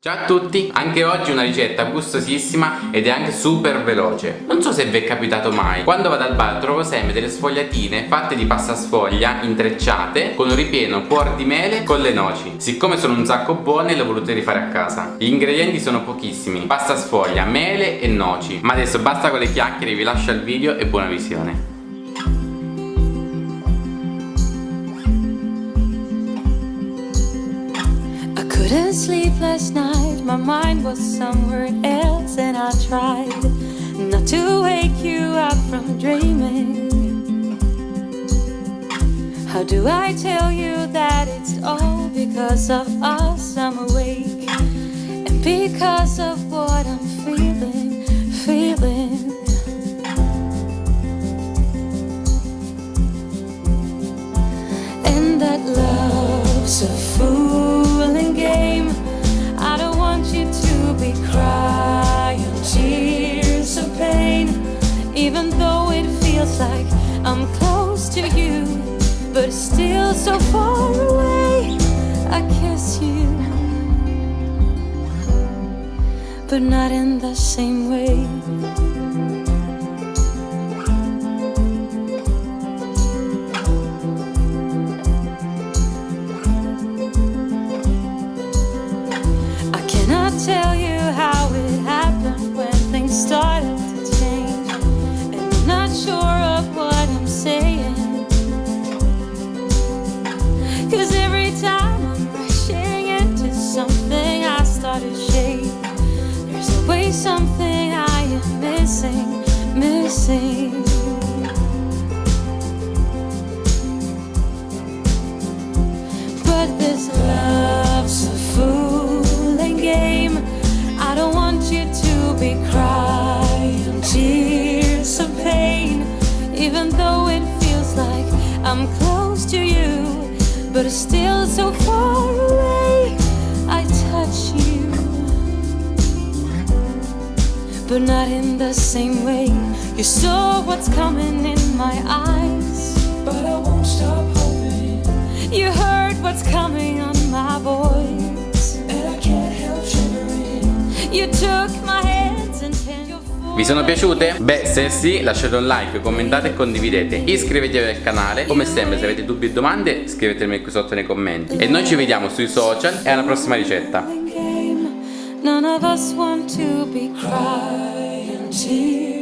Ciao a tutti, anche oggi una ricetta gustosissima ed è anche super veloce. Non so se vi è capitato mai, quando vado al bar trovo sempre delle sfogliatine fatte di pasta sfoglia intrecciate con un ripieno cuor di mele con le noci. Siccome sono un sacco buone le ho volute rifare a casa. Gli ingredienti sono pochissimi, pasta sfoglia, mele e noci. Ma adesso basta con le chiacchiere, vi lascio al video e buona visione. Couldn't sleep last night, my mind was somewhere else, and I tried not to wake you up from dreaming. How do I tell you that it's all because of us I'm awake, and because of what I'm feeling. And that love's a fooling game. I don't want you to be crying tears of pain, even though it feels like I'm close to you, but still so far away. I kiss you, but not in the same way. Tell you how it happened when things started to change, and I'm not sure of what I'm saying, 'cause every time I'm rushing into something I start to shake. There's always something I am missing. But this love's a fooling game. I don't want you to be crying tears of pain, even though it feels like I'm close to you, but it's still so far away. I touch you, but not in the same way. You saw what's coming in my eyes, but I won't stop hoping. You heard what's coming on my voice, and I can't help shivering. You took my hands and Vi sono piaciute? Beh, se sì, lasciate un like, commentate e condividete. Iscrivetevi al canale. Come sempre, se avete dubbi e domande, scrivetemi qui sotto nei commenti. E noi ci vediamo sui social e alla prossima ricetta. None of us want to be crying tears.